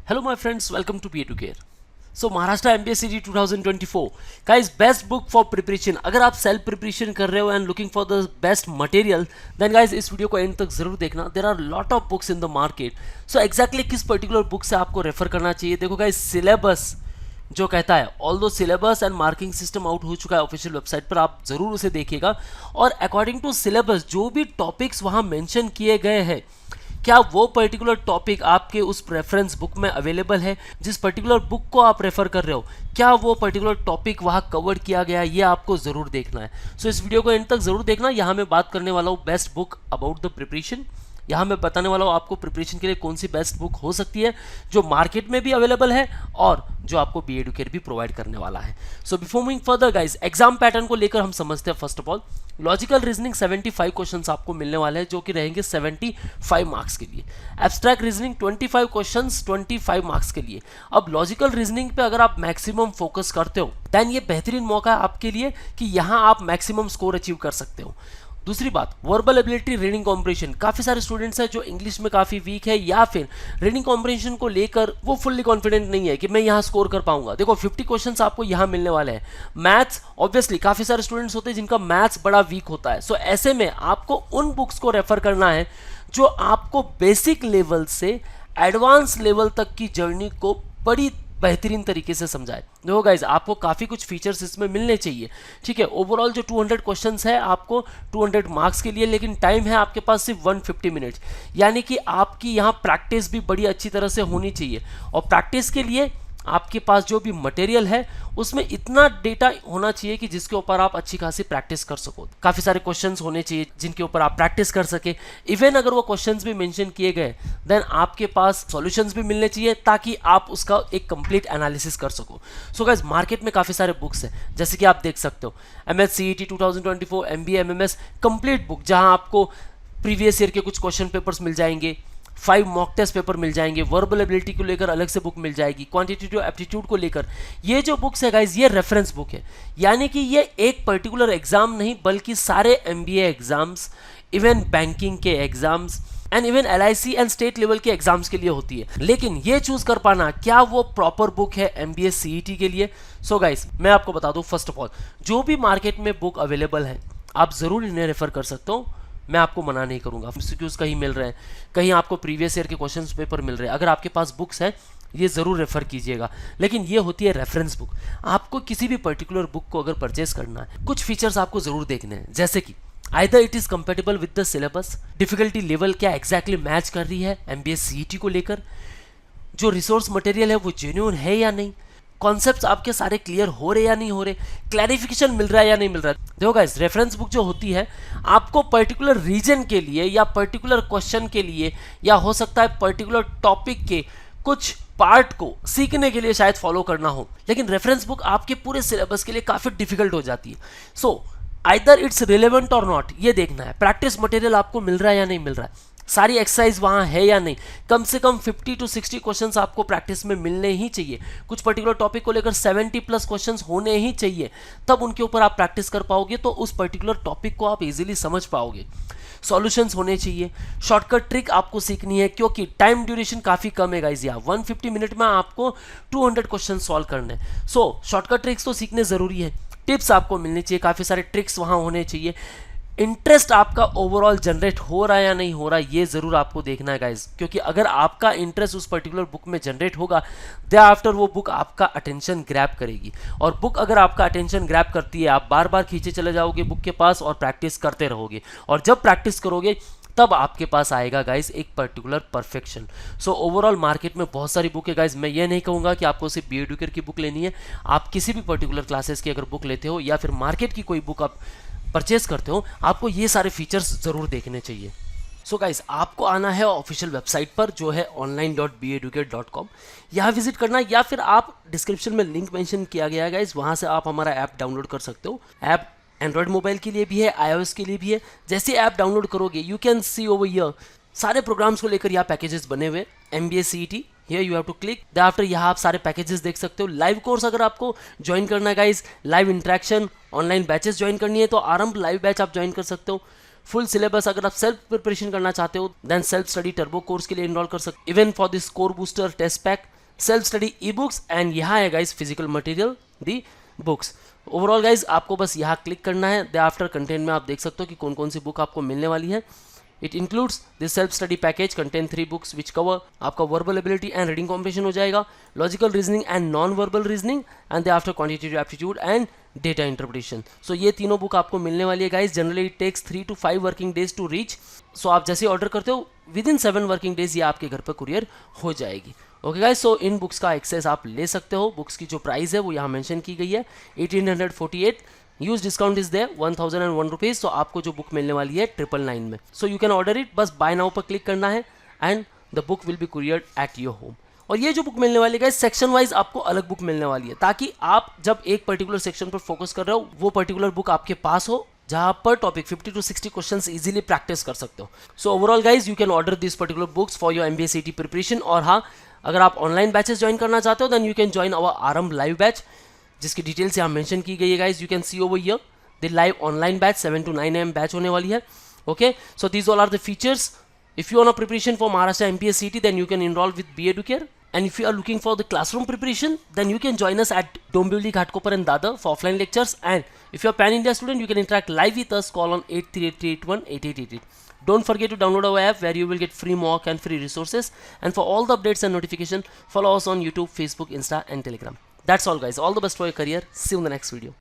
Hello, my friends. Welcome to Peer-to-Care. So, Maharashtra MBA CG 2024. Guys, best book for preparation. अगर आप self preparation कर रहे हो and looking for the best material, then guys इस video को end तक जरूर देखना. There are lot of books in the market. So exactly किस पर्टिकुलर बुक से आपको रेफर करना चाहिए. देखो गाइज, सिलेबस जो कहता है, ऑल दो syllabus and marking system out हो चुका है ऑफिशियल वेबसाइट पर, आप जरूर उसे देखिएगा. और अकॉर्डिंग टू सिलेबस जो भी टॉपिक्स वहाँ मेंशन किए गए हैं, क्या वो पर्टिकुलर टॉपिक आपके उस रेफरेंस बुक में अवेलेबल है. जिस पर्टिकुलर बुक को आप रेफर कर रहे हो, क्या वो पर्टिकुलर टॉपिक वहाँ कवर किया गया है, ये आपको ज़रूर देखना है. सो इस वीडियो को एंड तक ज़रूर देखना. यहाँ मैं बात करने वाला हूँ best book about the preparation. यहाँ मैं बताने वाला हूँ आपको प्रिपरेशन के लिए कौन सी बेस्ट बुक हो सकती है जो मार्केट में भी अवेलेबल है और जो आपको बी एडुकेट भी प्रोवाइड करने वाला है. So before moving further guys, exam pattern को लेकर हम समझते हैं. First of all, logical reasoning 75 questions आपको मिलने वाले हैं जो कि रहेंगे 75 मार्क्स के लिए. एब्स्ट्रैक्ट रीजनिंग 25 क्वेश्चंस 25 मार्क्स के लिए. अब लॉजिकल रीजनिंग पे अगर आप मैक्सिमम फोकस करते हो, देन ये बेहतरीन मौका है आपके लिए कि यहाँ आप मैक्सिमम स्कोर अचीव कर सकते हो. दूसरी बात, वर्बल एबिलिटी, रीडिंग कॉम्प्रिहेंशन. काफ़ी सारे स्टूडेंट्स हैं जो इंग्लिश में काफ़ी वीक है या फिर रीडिंग कॉम्प्रिहेंशन को लेकर वो फुल्ली कॉन्फिडेंट नहीं है कि मैं यहाँ स्कोर कर पाऊंगा. देखो 50 क्वेश्चंस आपको यहाँ मिलने वाले हैं. मैथ्स, ऑब्वियसली काफ़ी सारे स्टूडेंट्स होते हैं जिनका मैथ्स बड़ा वीक होता है. सो ऐसे में आपको उन बुक्स को रेफर करना है जो आपको बेसिक लेवल से एडवांस लेवल तक की जर्नी को बड़ी बेहतरीन तरीके से समझाए. देखो गाइज, आपको काफ़ी कुछ फीचर्स इसमें मिलने चाहिए. ठीक है, ओवरऑल जो 200 क्वेश्चंस है आपको 200 मार्क्स के लिए, लेकिन टाइम है आपके पास सिर्फ 150 मिनट्स. यानी कि आपकी यहाँ प्रैक्टिस भी बड़ी अच्छी तरह से होनी चाहिए. और प्रैक्टिस के लिए आपके पास जो भी मटेरियल है उसमें इतना डेटा होना चाहिए कि जिसके ऊपर आप अच्छी खासी प्रैक्टिस कर सको. काफ़ी सारे क्वेश्चंस होने चाहिए जिनके ऊपर आप प्रैक्टिस कर सके. इवन अगर वो क्वेश्चंस भी मेंशन किए गए, देन आपके पास सॉल्यूशंस भी मिलने चाहिए ताकि आप उसका एक कंप्लीट एनालिसिस कर सको. सो गाइस, मार्केट में काफ़ी सारे बुक्स हैं जैसे कि आप देख सकते हो. MHCET 2024, MBA MMS complete book, जहाँ आपको प्रीवियस ईयर के कुछ क्वेश्चन पेपर्स मिल जाएंगे, 5 मॉक टेस्ट पेपर मिल जाएंगे, वर्बल एबिलिटी को लेकर अलग से बुक मिल जाएगी, क्वांटिटेटिव एप्टीट्यूड को लेकर. ये जो बुक्स है गाइज, ये रेफरेंस बुक है. यानी कि ये एक पर्टिकुलर एग्जाम नहीं बल्कि सारे MBA एग्जाम्स, इवन बैंकिंग के exams and even LIC and state level के एग्जाम्स के लिए होती है. लेकिन ये चूज कर पाना क्या वो प्रॉपर बुक है MBA CET के लिए. सो गाइज, मैं आपको बता दूं, फर्स्ट ऑफ ऑल जो भी मार्केट में बुक अवेलेबल है आप जरूर इन्हें रेफर कर सकते हो. मैं आपको मना नहीं करूंगा. MCQs कहीं मिल रहे हैं, कहीं आपको प्रीवियस ईयर के क्वेश्चन पेपर मिल रहे हैं. अगर आपके पास बुक्स हैं ये ज़रूर रेफर कीजिएगा. लेकिन ये होती है रेफरेंस बुक. आपको किसी भी पर्टिकुलर बुक को अगर परचेज करना है, कुछ फीचर्स आपको ज़रूर देखने हैं, जैसे कि either it is compatible with the syllabus, difficulty level क्या एग्जैक्टली मैच कर रही है MBA CET को लेकर, जो रिसोर्स मटेरियल है वो जेन्युइन है या नहीं, कॉन्सेप्ट्स आपके सारे क्लियर हो रहे या नहीं हो रहे, क्लैरिफिकेशन मिल रहा है या नहीं मिल रहा है. देखो गाइस, रेफरेंस बुक जो होती है आपको पर्टिकुलर रीजन के लिए या पर्टिकुलर क्वेश्चन के लिए या हो सकता है पर्टिकुलर टॉपिक के कुछ पार्ट को सीखने के लिए शायद फॉलो करना हो, लेकिन रेफरेंस बुक आपके पूरे सिलेबस के लिए काफ़ी डिफिकल्ट हो जाती है. सो आइदर इट्स रिलेवेंट और नॉट, ये देखना है. प्रैक्टिस मटेरियल आपको मिल रहा है या नहीं मिल रहा है, सारी एक्सरसाइज वहाँ है या नहीं. कम से कम 50 to 60 क्वेश्चंस आपको प्रैक्टिस में मिलने ही चाहिए. कुछ पर्टिकुलर टॉपिक को लेकर 70+ क्वेश्चंस होने ही चाहिए. तब उनके ऊपर आप प्रैक्टिस कर पाओगे तो उस पर्टिकुलर टॉपिक को आप इजीली समझ पाओगे. सॉल्यूशंस होने चाहिए. शॉर्टकट ट्रिक आपको सीखनी है क्योंकि टाइम ड्यूरेशन काफ़ी कम है गाइज. यहाँ 150 मिनट में आपको 200 क्वेश्चन सॉल्व करने हैं. सो शॉर्टकट ट्रिक्स तो सीखने ज़रूरी है. टिप्स आपको मिलनी चाहिए, काफ़ी सारे ट्रिक्स वहाँ होने चाहिए. इंटरेस्ट आपका ओवरऑल जनरेट हो रहा है या नहीं हो रहा है, ये ज़रूर आपको देखना है गाइज. क्योंकि अगर आपका इंटरेस्ट उस पर्टिकुलर बुक में जनरेट होगा, दे आफ्टर वो बुक आपका अटेंशन ग्रैब करेगी. और बुक अगर आपका अटेंशन ग्रैब करती है, आप बार बार खींचे चले जाओगे बुक के पास और प्रैक्टिस करते रहोगे. और जब प्रैक्टिस करोगे तब आपके पास आएगा गाइज एक particular perfection. So overall market में बहुत सारी बुक है गाइज. मैं ये नहीं कहूँगा कि आपको सिर्फ बी एडुकेट की बुक लेनी है. आप किसी भी पर्टिकुलर क्लासेस की अगर बुक लेते हो या फिर मार्केट की कोई बुक आप परचेज करते हो, आपको ये सारे फीचर्स ज़रूर देखने चाहिए. सो गाइस, आपको आना है ऑफिशियल वेबसाइट पर जो है online.beeducate.com. यहाँ विजिट करना, या फिर आप डिस्क्रिप्शन में लिंक मेंशन किया गया है गाइस, वहाँ से आप हमारा ऐप डाउनलोड कर सकते हो. ऐप एंड्रॉयड मोबाइल के लिए भी है, iOS के लिए भी है. जैसे ऐप डाउनलोड करोगे, you can see over here सारे प्रोग्राम्स को लेकर यहाँ पैकेजेस बने हुए. MBA CET, here you have to click. The after यहाँ आप सारे पैकेजेस देख सकते हो. लाइव कोर्स अगर आपको ज्वाइन करना है guys, live interaction, online batches join करनी है तो आरंभ लाइव बैच आप ज्वाइन कर सकते हो. फुल सिलेबस अगर आप सेल्फ प्रिपरेशन करना चाहते हो, then self study turbo course के लिए इनरोल कर सकते हो. Even for this core booster test pack self study e books, and यहाँ है guys physical material the books. Overall guys आपको बस यहाँ क्लिक करना है। द आफ्टर कंटेंट में आप देख सकते हो कि कौन कौन सी बुक आपको मिलने वाली है। It includes this self study package content 3 books which cover आपका verbal ability and reading competition हो जाएगा, logical reasoning and non verbal reasoning, and the after quantitative aptitude and data interpretation. So ये तीनों book आपको मिलने वाली है guys. Generally it takes 3 to 5 working days to reach. So आप जैसे ऑर्डर करते हो विद इन 7 वर्किंग डेज ये आपके घर पर कुरियर हो जाएगी। ओके गाइज, सो इन बुक्स का एक्सेस आप ले सकते हो। बुक्स की जो प्राइस है वो यहाँ मेंशन की गई है 1848। Use discount is there 1001 rupees. तो आपको जो बुक मिलने वाली है 999 में। So you can order it, बस बाय नाउ पर क्लिक करना है and the book will be couriered at your home. और ये जो बुक मिलने वाली है सेक्शन वाइज आपको अलग बुक मिलने वाली है, ताकि आप जब एक पर्टिकुलर सेक्शन पर फोकस कर रहे हो वो पर्टिकुलर बुक आपके पास हो, जहां पर topic 50 to 60 questions easily practice कर सकते हो। So overall guys you can order this particular books for your MBA CET preparation. और हाँ, अगर आप ऑनलाइन बैचेस ज्वाइन करना चाहते हो then you can join our Aarambh live batch, जिसकी डिटेल्स यहाँ मेंशन की गई है guys. You can see over here the live online batch 7 to 9 AM batch होने वाली है। Okay, so these all are the features. If you are preparation for Maharashtra MPA CET then you can enroll with B Educare. And if you are looking for the classroom preparation, then you can join us at Dombivli, Ghatkopar and Dadar for offline lectures. And if you are Pan India student, you can interact live with us. Call on 8383818888. Don't forget to download our app where you will get free mock and free resources. And for all the updates and notification, follow us on YouTube, Facebook, Insta and Telegram. That's all guys. All the best for your career. See you in the next video.